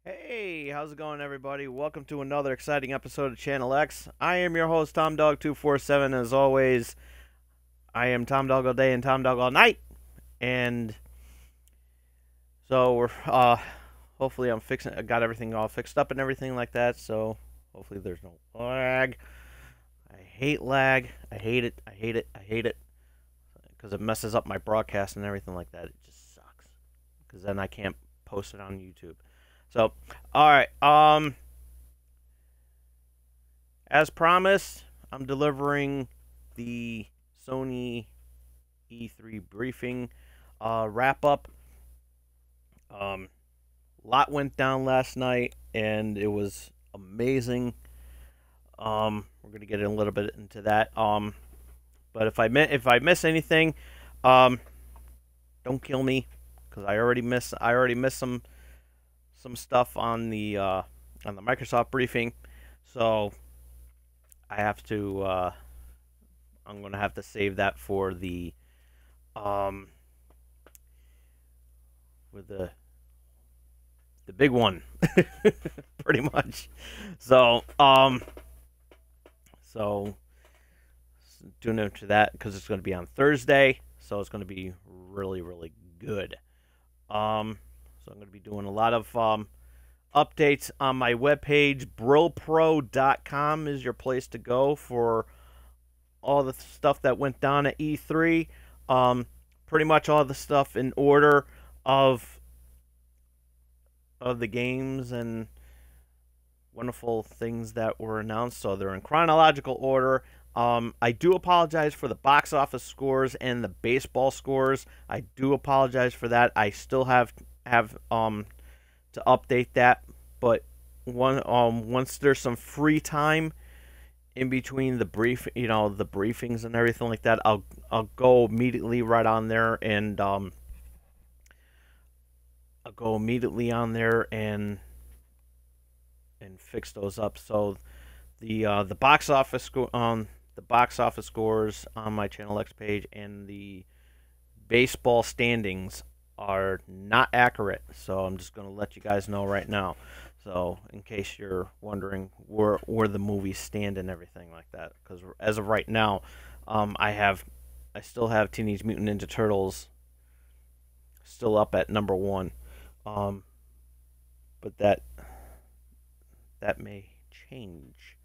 Hey, how's it going, everybody? Welcome to another exciting episode of Channel X. I am your host, TomDog247. As always, I am Tom Dog all day and Tom Dog all night. And so we're hopefully I got everything all fixed up and everything like that. So hopefully there's no lag. I hate lag. I hate it. I hate it. I hate it. Because it messes up my broadcast and everything like that. It just sucks. Because then I can't post it on YouTube. So, alright, as promised, I'm delivering the Sony E3 briefing wrap-up. Lot went down last night, and it was amazing. We're going to get a little bit into that. But if I miss anything, don't kill me, because I already missed some stuff on the Microsoft briefing, so I have to I'm gonna have to save that for the with the big one, pretty much. So tune into that because it's going to be on Thursday, so it's going to be really good. So I'm going to be doing a lot of updates on my webpage. BrillPro.com is your place to go for all the stuff that went down at E3. Pretty much all the stuff in order of the games and wonderful things that were announced. So they're in chronological order. I do apologize for the box office scores and the baseball scores. I do apologize for that. I still have to update that, but once there's some free time in between the the briefings and everything like that, I'll go immediately right on there and I'll go immediately on there and fix those up. So the box office scores on my Channel X page and the baseball standings are not accurate, so I'm just going to let you guys know right now. So in case you're wondering where the movies stand and everything like that, because as of right now, I still have Teenage Mutant Ninja Turtles still up at number 1, but that may change,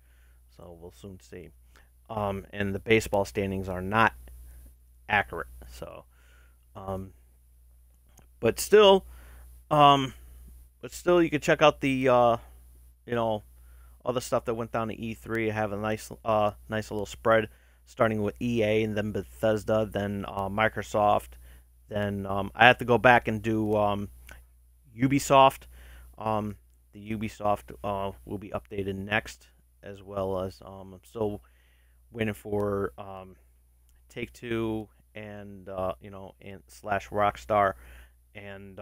so we'll soon see. And the baseball standings are not accurate, so But still, you can check out the, all the stuff that went down to E3. I have a nice little spread, starting with EA and then Bethesda, then Microsoft. Then I have to go back and do Ubisoft. The Ubisoft will be updated next, as well as I'm still waiting for Take-Two and and slash Rockstar and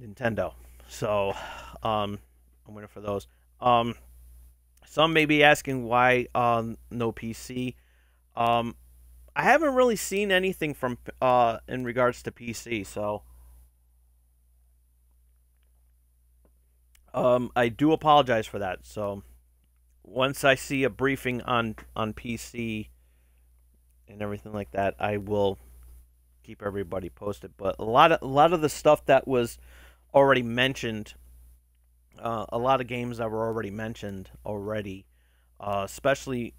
Nintendo. So I'm waiting for those. Some may be asking why no PC. I haven't really seen anything from in regards to PC, so I do apologize for that. So once I see a briefing on PC and everything like that, I will keep everybody posted. But a lot of the stuff that was already mentioned, a lot of games that were already mentioned already, especially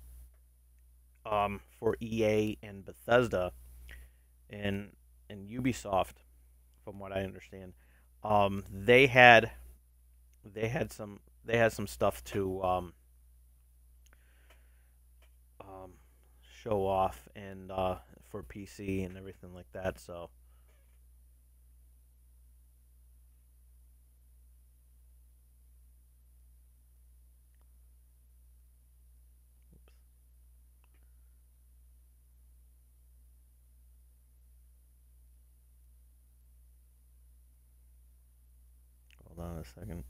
for EA and Bethesda and Ubisoft, from what I understand, they had some stuff to show off and for PC and everything like that. So Hold on a second.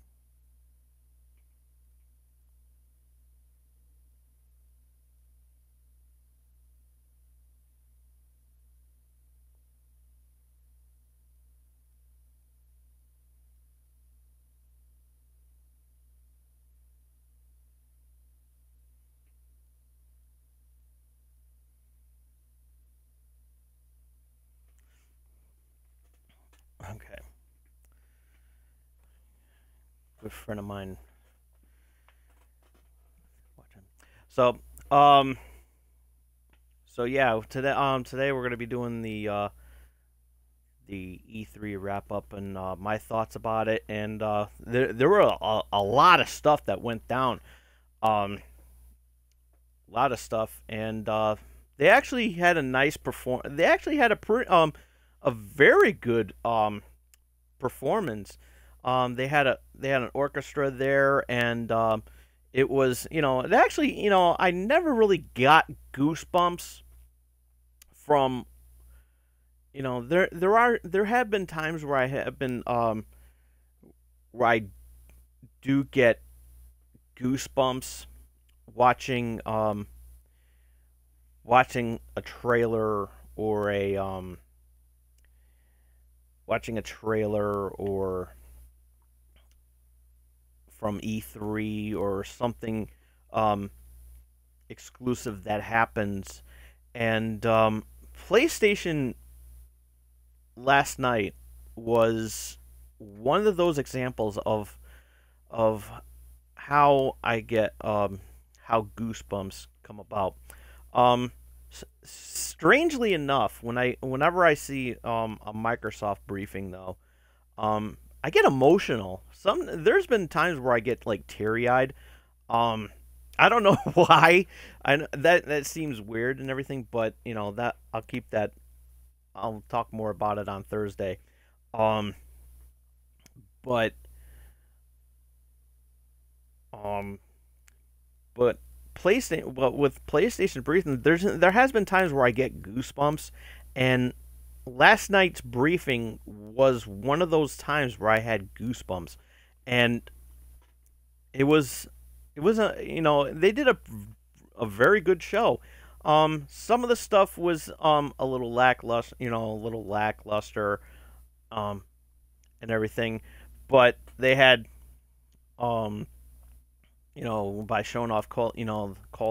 Okay. Good friend of mine watching. So, um, so yeah, today we're gonna be doing the E3 wrap up and my thoughts about it. And there were a lot of stuff that went down. A lot of stuff, and they actually had a nice perform. They actually had a very good performance. They had an orchestra there, and it was, it actually, I never really got goosebumps from, there have been times where I have been where I do get goosebumps watching watching a trailer or a watching a trailer or from E3 or something exclusive that happens. And PlayStation last night was one of those examples of how I get how goosebumps come about. Um, Strangely enough, whenever I see a Microsoft briefing though, I get emotional. There's been times where I get like teary eyed. Um, I don't know why. That seems weird and everything, but that I'll keep that. I'll talk more about it on Thursday. Um, but um, but PlayStation, well, with PlayStation briefing, there has been times where I get goosebumps, and last night's briefing was one of those times where I had goosebumps, and it was they did a very good show. Some of the stuff was a little lackluster, um, and everything, but they had um by showing off Call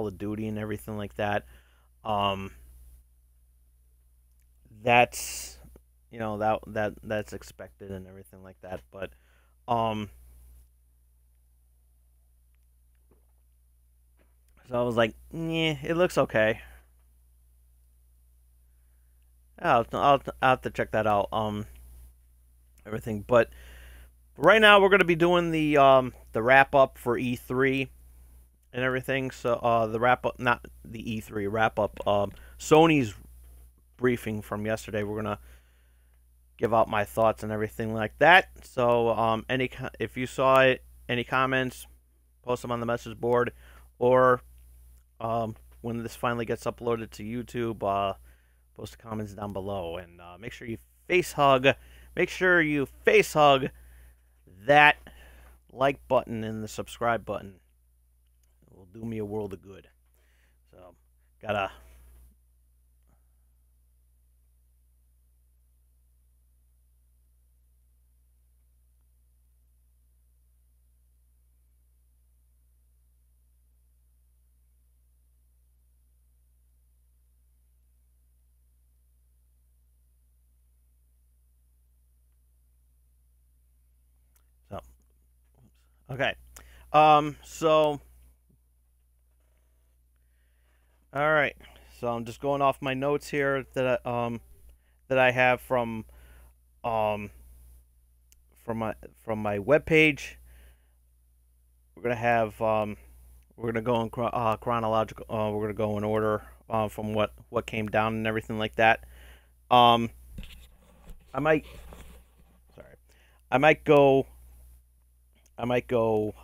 of Duty and everything like that. Um, that's that's expected and everything like that. But um, so I was like, yeah, it looks okay. I'll have to check that out. Everything, but right now we're gonna be doing the wrap up for E3 and everything. So the wrap up, not the E3 wrap up. Sony's briefing from yesterday. We're gonna give out my thoughts and everything like that. So if you saw it, any comments, post them on the message board, or when this finally gets uploaded to YouTube, post the comments down below, and make sure you face hug. Make sure you face hug that like button and the subscribe button. It will do me a world of good. So, gotta. So, okay. So, all right. So I'm just going off my notes here that I have um from my webpage. We're gonna have we're gonna go in chronological. We're gonna go in order from what came down and everything like that. Um, I might sorry, I might go I might go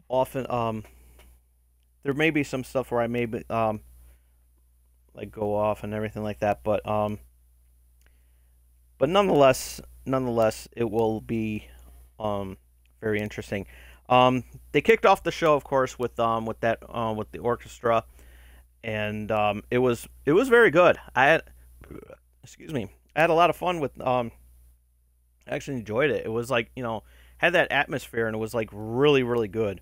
often there may be some stuff where I may be, like go off and everything like that, but nonetheless, nonetheless, it will be um, very interesting. They kicked off the show, of course, with the orchestra, and it was very good. Excuse me, I had a lot of fun with I actually enjoyed it. It was like had that atmosphere, and it was like really really good.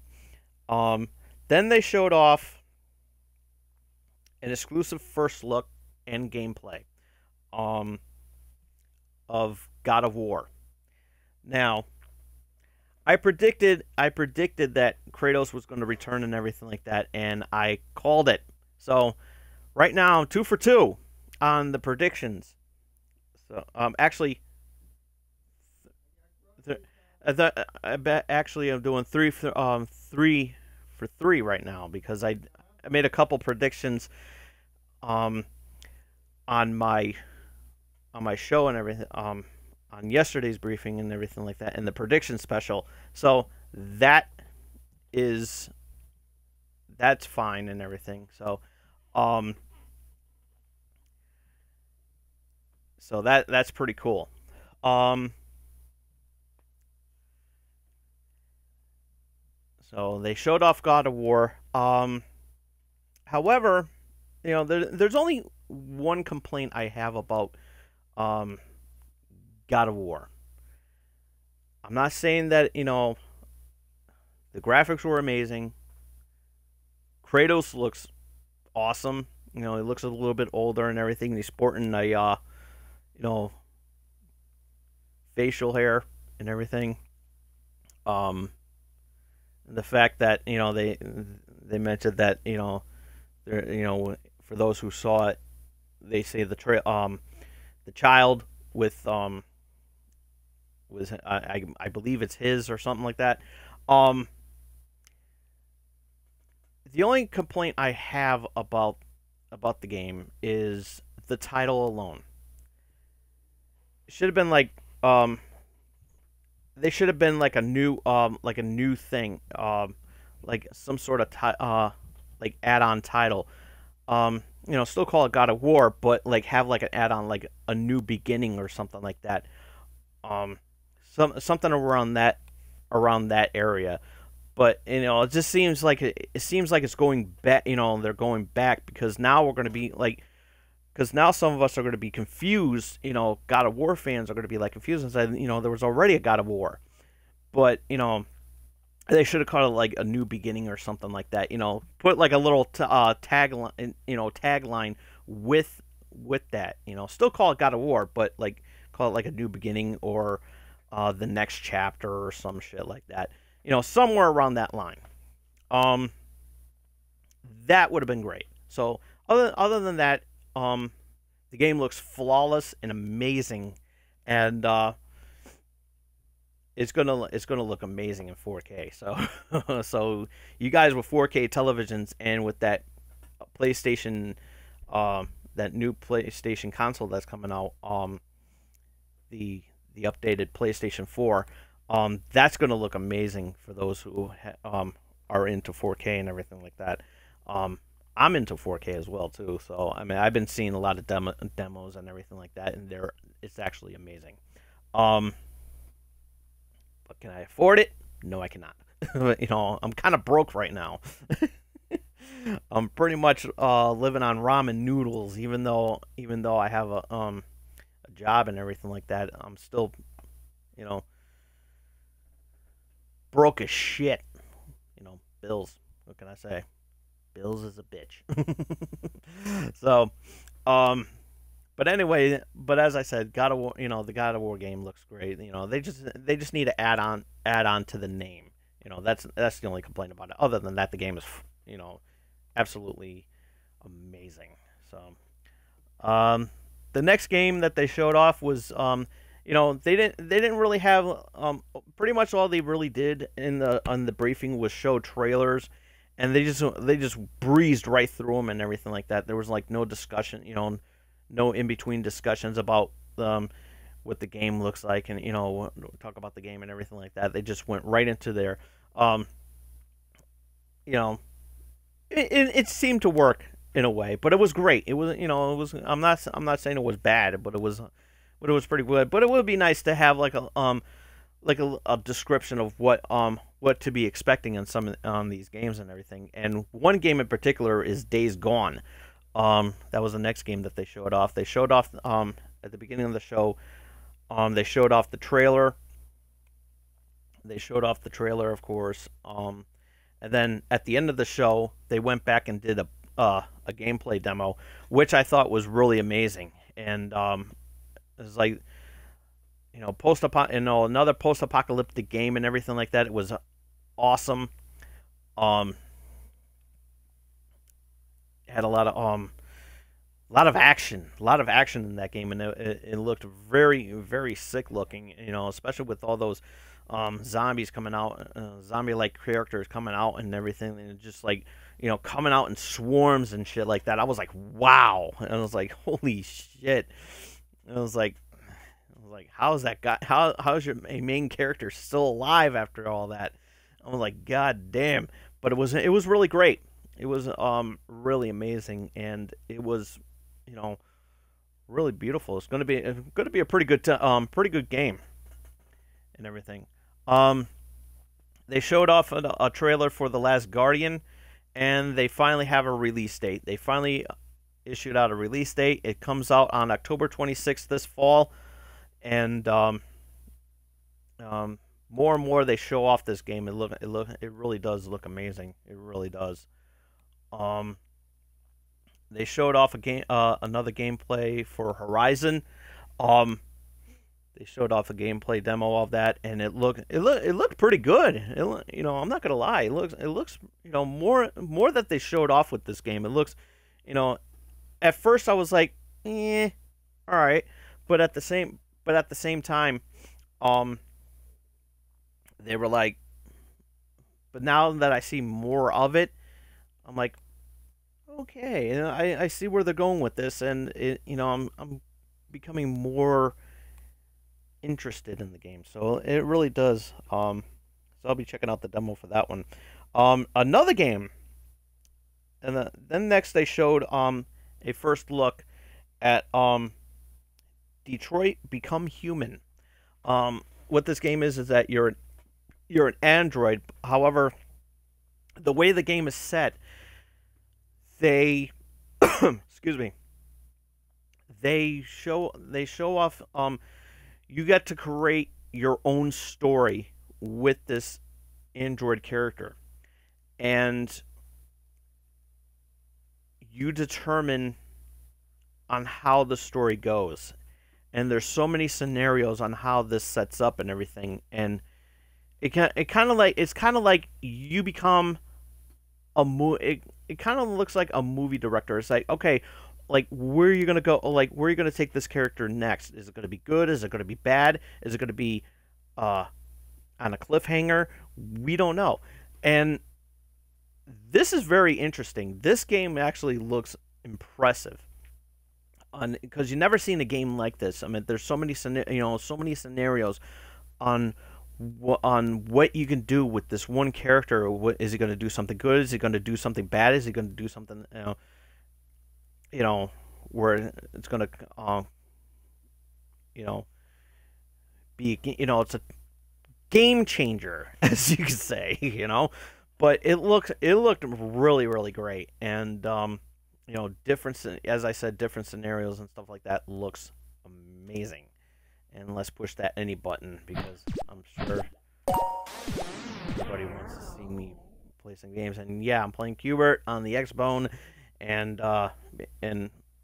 Um, then they showed off an exclusive first look and gameplay um, of God of War. Now, I predicted that Kratos was going to return and everything like that, and I called it. So right now, I'm 2 for 2 on the predictions. So actually, th- I bet actually I'm doing 3 for 3 right now because I made a couple predictions um on my show and everything on yesterday's briefing and everything like that and the prediction special. So that is that's fine and everything. Um that's pretty cool. Um so they showed off God of War. However, there's only one complaint I have about um God of War. I'm not saying that, the graphics were amazing. Kratos looks awesome. He looks a little bit older and everything. He's sporting a you know, facial hair and everything. Um the fact that, they mentioned that, there for those who saw it, they say the child with was I believe it's his or something like that. Um the only complaint I have about the game is the title alone. It should have been like they should have been like a new thing, like some sort of like add-on title. Still call it God of War, but like have like an add-on, like a new beginning or something like that. Um, something around that area. But it just seems like it seems like it's going back. They're going back because now we're going to be like, because now some of us are going to be confused. God of War fans are going to be like confused and say, there was already a God of War, but they should have called it like a new beginning or something like that. Put like a little tagline, tagline with that. Still call it God of War, but like call it like a new beginning or the next chapter or some shit like that. Somewhere around that line. Um, that would have been great. So other than that, the game looks flawless and amazing, and it's gonna look amazing in 4K. So so you guys with 4K televisions and with that PlayStation, that new PlayStation console that's coming out, the updated PlayStation 4, that's gonna look amazing for those who are into 4K and everything like that. I'm into 4K as well too, so I mean I've been seeing a lot of demos and everything like that, and it's actually amazing. Um, but can I afford it? No, I cannot. I'm kind of broke right now. I'm pretty much living on ramen noodles, even though I have a job and everything like that. I'm still you know broke as shit. Bills. What can I say? Bills is a bitch. So, um, but anyway, but as I said, God of War, the God of War game looks great. They just need to add on to the name. That's the only complaint about it. Other than that, the game is absolutely amazing. So, um, the next game that they showed off was they didn't really have pretty much all they really did in the on the briefing was show trailers, and they just breezed right through them and everything like that. There was like no discussion, no in between discussions about what the game looks like, and talk about the game and everything like that. They just went right into there. Um, you know, it seemed to work in a way, but it was great. It was I'm not saying it was bad, but but it was pretty good. But it would be nice to have a description of what to be expecting on some on these games and everything. And one game in particular is Days Gone. That was the next game that they showed off. They showed off at the beginning of the show. They showed off the trailer. They showed off the trailer, of course. And then at the end of the show, they went back and did a gameplay demo, which I thought was really amazing. And it was like, another post-apocalyptic game and everything like that. It was awesome. It had a lot of action, in that game, and it looked very, very sick looking. Especially with all those zombies coming out, zombie-like characters coming out and everything, and just like coming out in swarms and shit like that. I was like, wow, and I was like, holy shit. And I was like, how's that guy? How's your main character still alive after all that? I was like, god damn. But it was really great. It was really amazing, and it was really beautiful. It's gonna be a pretty good game and everything. They showed off a trailer for The Last Guardian, and they finally have a release date. They finally issued out a release date. It comes out on October 26th this fall, and more and more they show off this game. It really does look amazing. It really does. They showed off another gameplay for Horizon. They showed off a gameplay demo of that, and it looked pretty good. I'm not gonna lie. It looks more that they showed off with this game. It looks, at first I was like, all right, but at the same time, they were like, but now that I see more of it, I'm like, okay, I see where they're going with this, and I'm becoming more interested in the game. So it really does. So I'll be checking out the demo for that one. Another game, and then next they showed a first look at Detroit Become Human. What this game is that you're an android. However, the way the game is set, they excuse me. They show off. You get to create your own story with this android character, and you determine on how the story goes. And there's so many scenarios on how this sets up and everything, and it's kind of like you become it kind of looks like a movie director. It's like, okay, like, where are you gonna go? Like, where are you gonna take this character next? Is it gonna be good? Is it gonna be bad? Is it gonna be on a cliffhanger? We don't know. And this is very interesting. This game actually looks impressive, because you've never seen a game like this. I mean, there's so many scenarios on what you can do with this one character. What is he going to do? Something good? Is he going to do something bad? Is he going to do something where it's going to be it's a game changer, as you could say, But it looked really, really great, and different, as I said, different scenarios and stuff like that looks amazing. And let's push that any button, because I'm sure everybody wants to see me play some games. And yeah, I'm playing Qbert on the Xbone, and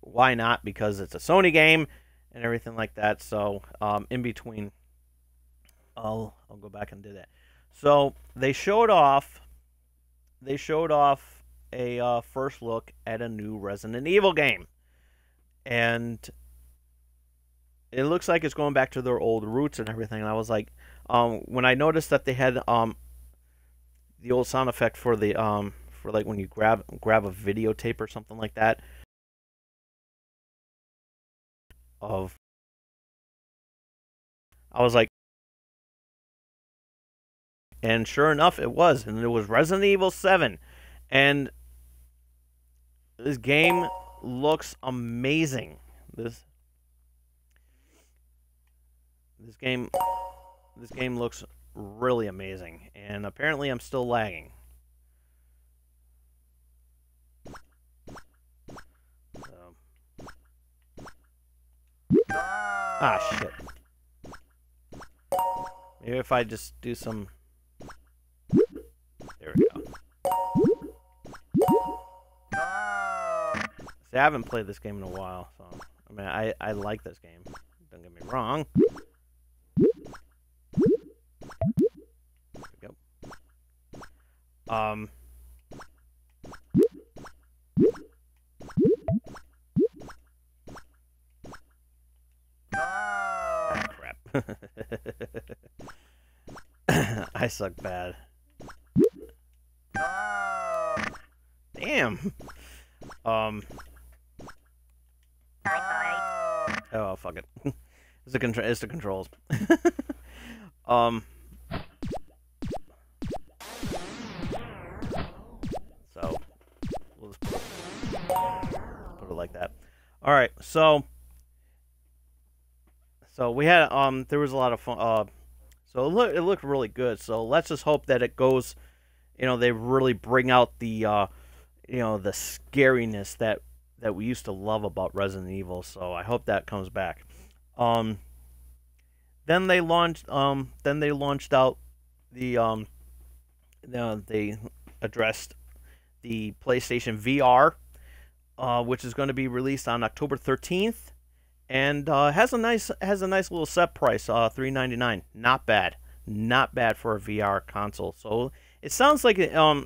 why not? Because it's a Sony game and everything like that. So in between, I'll go back and do that. So they showed off a first look at a new Resident Evil game, and it looks like it's going back to their old roots and everything. And I was like, when I noticed that they had the old sound effect for the for like when you grab a videotape or something like that of, I was like, and sure enough, it was, and it was Resident Evil 7, and this game looks amazing. This game looks really amazing, and apparently I'm still lagging. So. Ah, shit. Maybe if I just do some... There we go. See, I haven't played this game in a while, so... I mean, I like this game. Don't get me wrong. There we go. Ah, crap. I suck bad. Damn. Oh, fuck it. It's the controls. So we'll just put it like that. All right. So we had there was a lot of fun. So it looked really good. So let's just hope that it goes. They really bring out the the scariness that we used to love about Resident Evil. So I hope that comes back. Then they launched out the they addressed the PlayStation VR, which is going to be released on October 13th, and has a nice little set price, $399. Not bad for a VR console. So it sounds like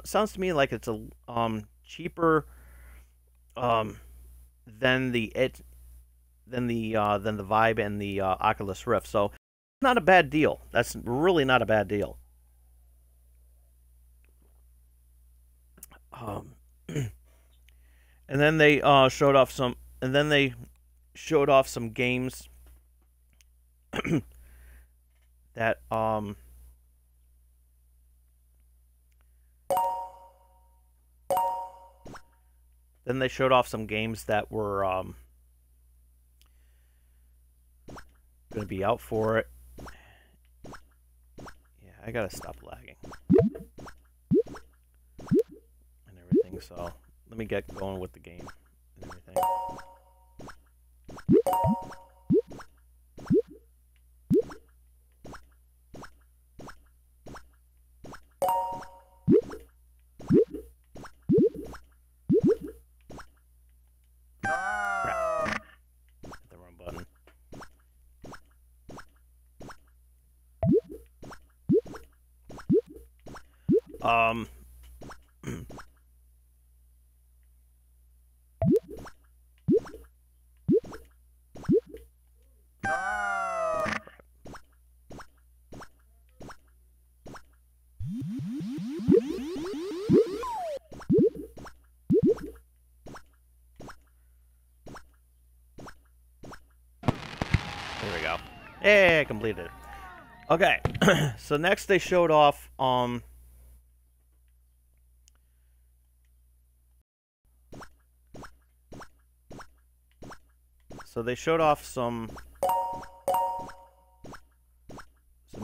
sounds to me like it's a cheaper than the Vive and the Oculus Rift. So not a bad deal. That's really not a bad deal. And then they showed off some. And then they showed off some games that Then they showed off some games that were going to be out for it. Yeah, I gotta stop lagging and everything. So let me get going with the game and everything. Crap. Hit the wrong button. There we go. Hey, I completed it. Okay, so next they showed off some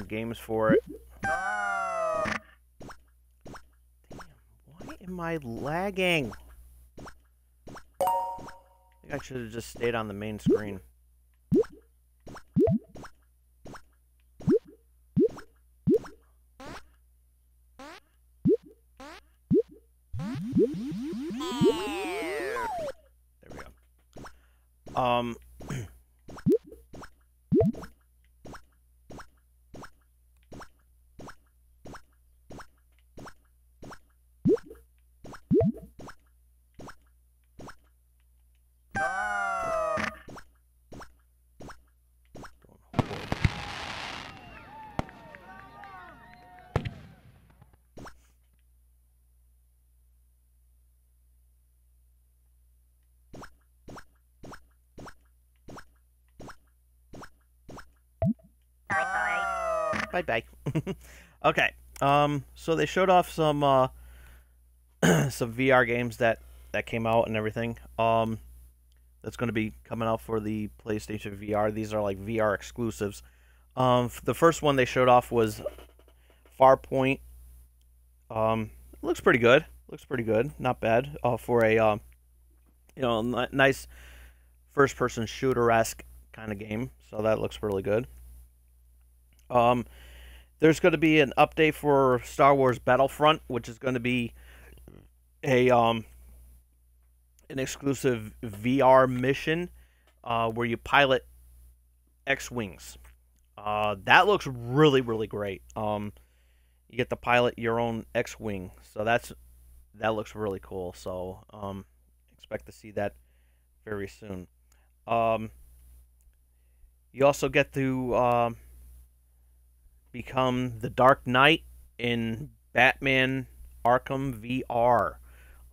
games for it. Damn, why am I lagging? I think I should have just stayed on the main screen. There we go. Bye-bye. Okay. So they showed off some some VR games that came out and everything. That's going to be coming out for the PlayStation VR. These are like VR exclusives. The first one they showed off was Farpoint. It looks pretty good. Looks pretty good. Not bad. For a nice first-person shooter-esque kind of game. So that looks really good. There's going to be an update for Star Wars Battlefront, which is going to be a an exclusive VR mission where you pilot X-wings. That looks really, really great. You get to pilot your own X-wing, so that looks really cool. So expect to see that very soon. You also get to become the Dark Knight in Batman Arkham VR.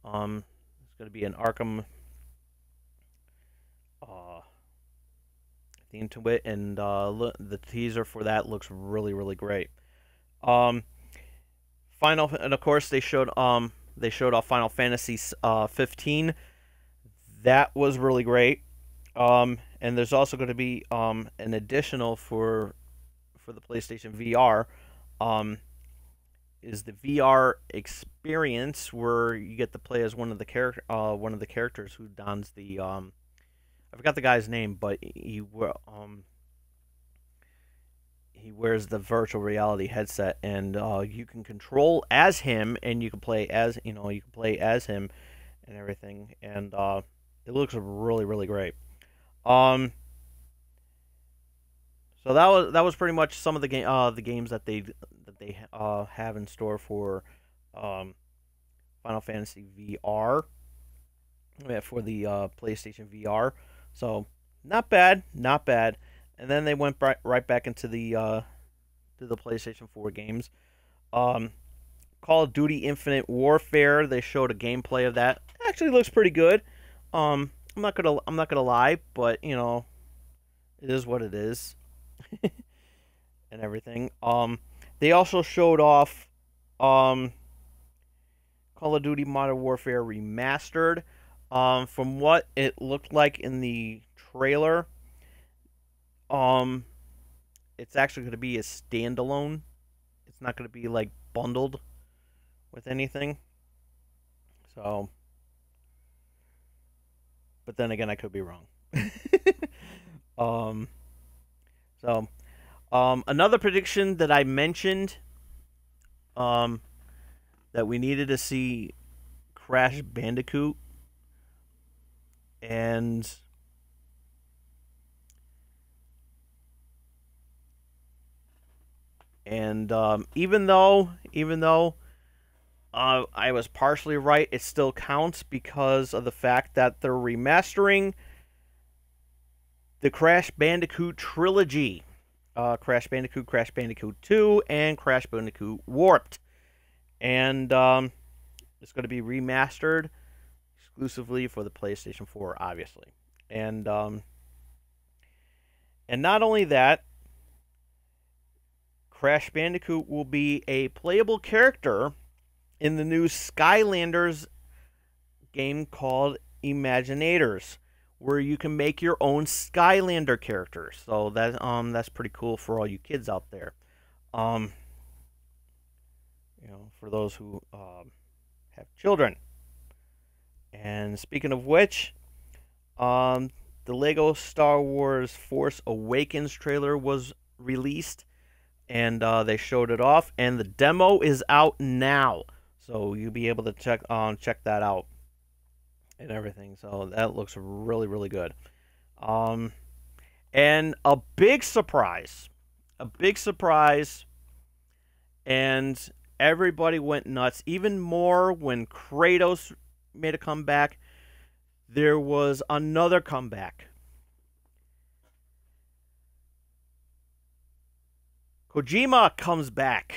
It's going to be an Arkham theme to it, and the teaser for that looks really, really great. And of course they showed off Final Fantasy 15. That was really great. And there's also going to be an additional for the PlayStation VR. Is the VR experience where you get to play as one of the characters who dons the I forgot the guy's name, but he wears the virtual reality headset, and you can control as him, and you can play as him and everything, and it looks really, really great. So that was pretty much some of the games that they have in store for Final Fantasy VR, for the PlayStation VR. So not bad, not bad. And then they went right back into the PlayStation 4 games. Call of Duty Infinite Warfare. They showed a gameplay of that. Actually looks pretty good. I'm not gonna lie, but it is what it is, and everything. They also showed off Call of Duty Modern Warfare Remastered. From what it looked like in the trailer, it's actually going to be a standalone. It's not going to be like bundled with anything. So, but then again, I could be wrong. Another prediction that I mentioned, that we needed to see Crash Bandicoot, and even though I was partially right, it still counts because of the fact that they're remastering the Crash Bandicoot trilogy. Crash Bandicoot, Crash Bandicoot 2, and Crash Bandicoot Warped. And it's going to be remastered exclusively for the PlayStation 4, obviously. And not only that, Crash Bandicoot will be a playable character in the new Skylanders game called Imaginators, where you can make your own Skylander characters. So that's pretty cool for all you kids out there. For those who have children. And speaking of which, the Lego Star Wars Force Awakens trailer was released, and they showed it off, and the demo is out now, so you'll be able to check that out and everything. So that looks really, really good. And a big surprise, and everybody went nuts, even more when Kratos made a comeback. There was another comeback. Kojima comes back,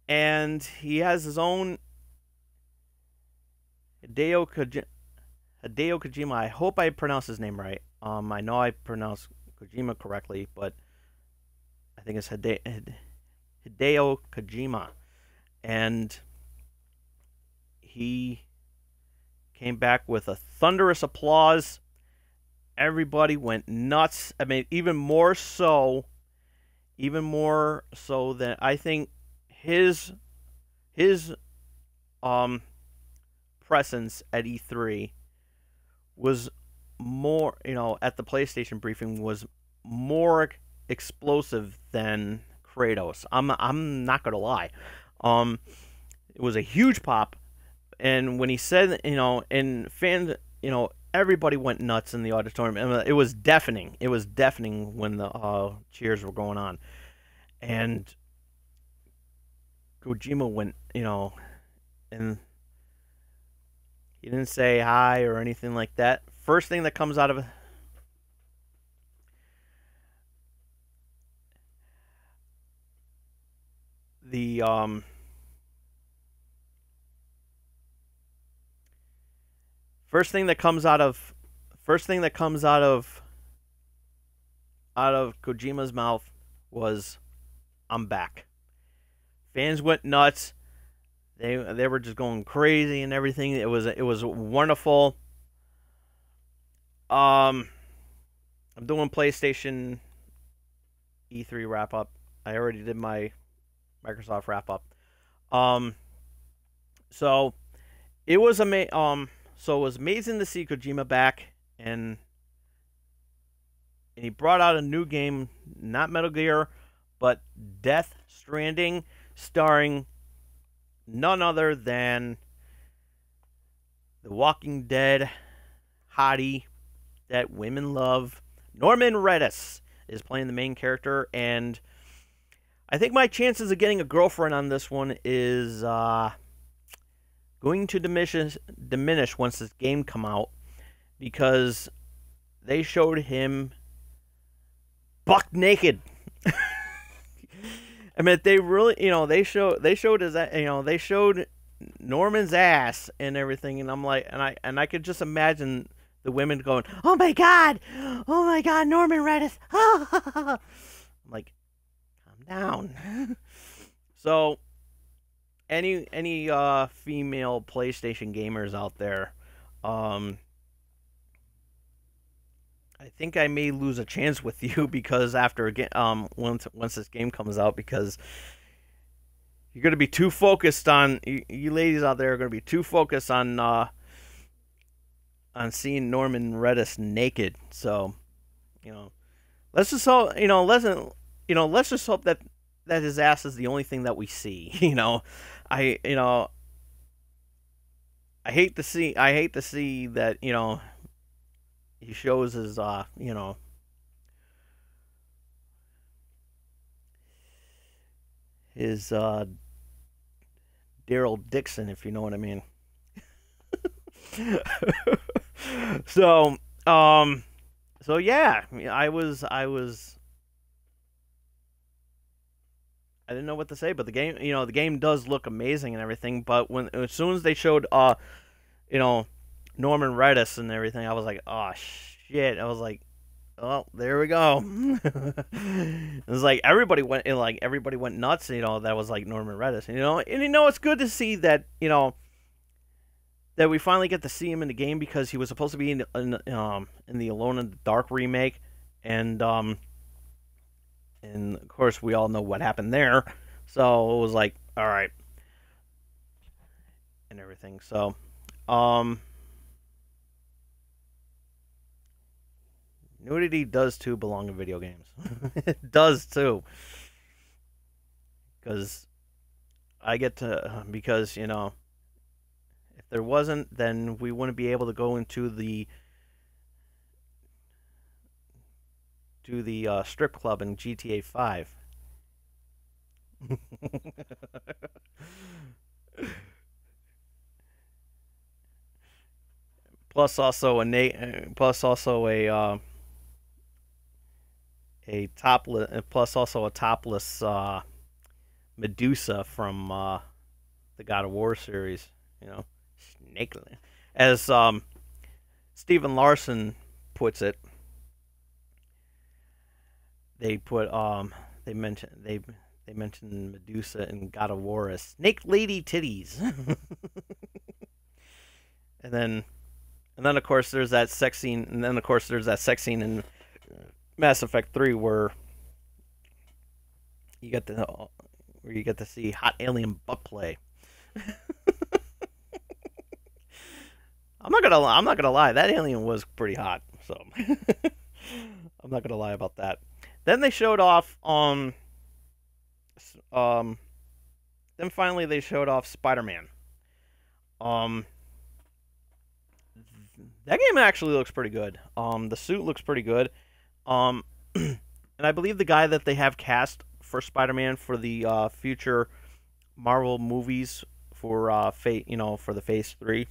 and he has his own Hideo Kojima. I hope I pronounced his name right. I know I pronounced Kojima correctly, but I think it's Hideo Kojima. And he came back with a thunderous applause everybody went nuts. I mean, even more so than I think his um presence at E3 was more, at the PlayStation briefing was more explosive than Kratos. I'm not gonna lie. It was a huge pop, and when he said, and fans, everybody went nuts in the auditorium. And it was deafening. It was deafening when the cheers were going on, and Kojima went, and he didn't say hi or anything like that. First thing that comes out of the first thing that comes out of Kojima's mouth was, "I'm back." Fans went nuts. They were just going crazy and everything. It was wonderful. I'm doing PlayStation E3 wrap up. I already did my Microsoft wrap up. So it was so it was amazing to see Kojima back, and he brought out a new game, not Metal Gear, but Death Stranding, starring none other than the Walking Dead hottie that women love. Norman Reedus is playing the main character, and I think my chances of getting a girlfriend on this one is going to diminish once this game come out, because they showed him buck naked. I mean, they really, they showed his, they showed Norman's ass and everything, and I'm like, and I could just imagine the women going, oh my god, Norman Reedus." I'm like, calm down. So, any female PlayStation gamers out there, I think I may lose a chance with you, because after once this game comes out, because you're going to be too focused on, you ladies out there are going to be too focused on seeing Norman Reedus naked. So, let's just hope, let's just hope that his ass is the only thing that we see. I hate to see that, he shows his, his Daryl Dixon, if you know what I mean. So yeah, I didn't know what to say, but the game does look amazing and everything. But as soon as they showed, Norman Reedus and everything, I was like, oh shit! I was like, oh, there we go. It was like everybody went nuts. That was like Norman Reedus. And it's good to see that that we finally get to see him in the game, because he was supposed to be in the Alone in the Dark remake, and of course we all know what happened there. So it was like, all right, and everything. So nudity does too belong in video games. It does too, because if there wasn't, then we wouldn't be able to go into the strip club in GTA 5. Plus also a topless Medusa from the God of War series. Snake, as Stephen Larson puts it. They mentioned Medusa in God of War as Snake Lady Titties. and And then of course there's that sex scene, in Mass Effect 3 where you get to see hot alien butt play. I'm not gonna lie, that alien was pretty hot. So I'm not gonna lie about that. Then they showed off then finally they showed off Spider-Man. That game actually looks pretty good. The suit looks pretty good. And I believe the guy that they have cast for Spider-Man for the future Marvel movies for for the Phase 3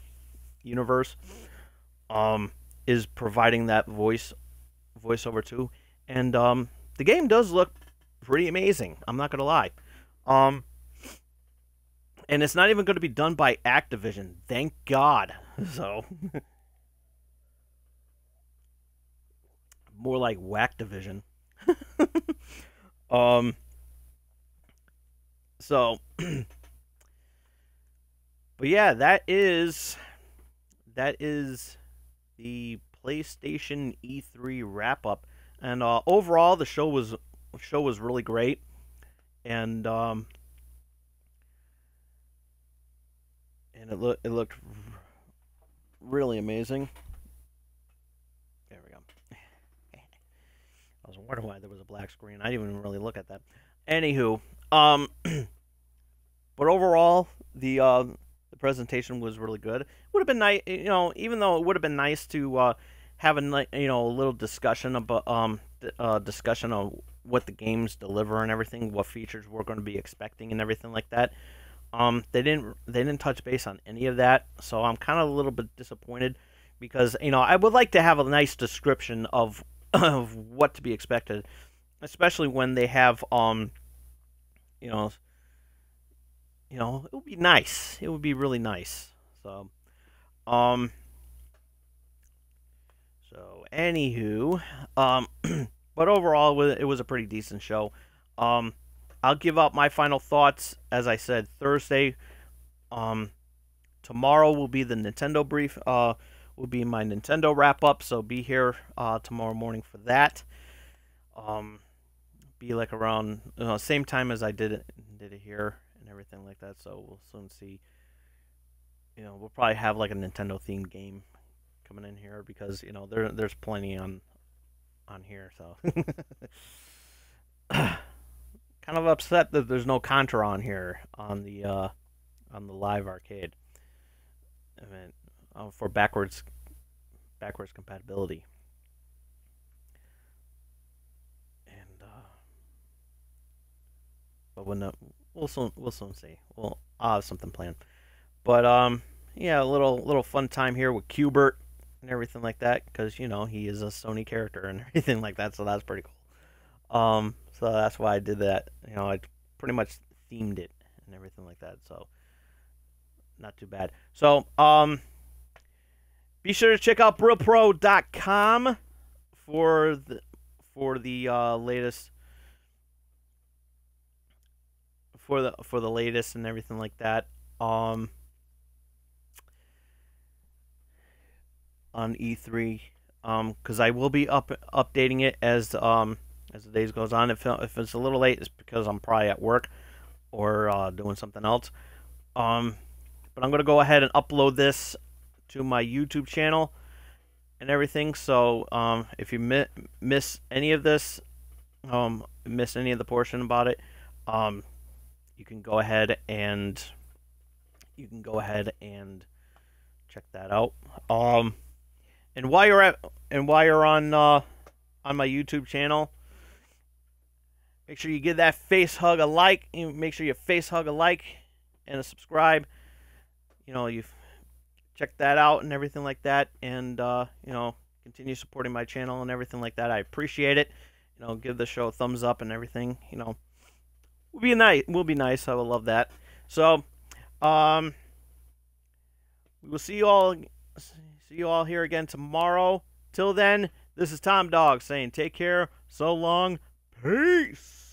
universe, is providing that voiceover too. And the game does look pretty amazing. I'm not gonna lie. And it's not even going to be done by Activision. Thank God. So more like Whacktivision. So but yeah, that is the PlayStation E3 wrap up. And overall the show was really great. And it looked really amazing. There we go. I was wondering why there was a black screen. I didn't even really look at that. Anywho, but overall the presentation was really good. Would have been nice, even though it would have been nice to have a little discussion about discussion on what the games deliver and everything, what features we're going to be expecting and everything like that. They didn't touch base on any of that, so I'm kind of a little bit disappointed because I would like to have a nice description of what to be expected, especially when they have it would be nice. It would be really nice. So anywho, but overall it was a pretty decent show. I'll give out my final thoughts, as I said, Thursday. Tomorrow will be the Nintendo brief. Will be my Nintendo wrap up. So be here tomorrow morning for that. Be like around same time as I did it here and everything like that. So we'll soon see. We'll probably have like a Nintendo themed game coming in here because there's plenty on here. So. Kind of upset that there's no Contra on here on the live arcade. I mean, for backwards compatibility. And but we'll soon see. I'll have something planned. But yeah, a little fun time here with Qbert and everything like that because he is a Sony character and everything like that, so that's pretty cool. So that's why I did that. I pretty much themed it and everything like that. So not too bad. So be sure to check out BrillPro.com for the latest for the latest and everything like that. On E3, because I will be updating it as the days goes on. If it's a little late, it's because I'm probably at work or doing something else. But I'm going to go ahead and upload this to my YouTube channel and everything. So if you miss any of this, miss any of the portion about it, you can go ahead and check that out. And while you're on my YouTube channel, make sure you give that face hug a like. Make sure you face hug a like and a subscribe. You check that out and everything like that. And, continue supporting my channel and everything like that. I appreciate it. Give the show a thumbs up and everything. Will be nice. I would love that. So, we will see you all here again tomorrow. Till then, this is Tom Dog saying take care. So long. Peace.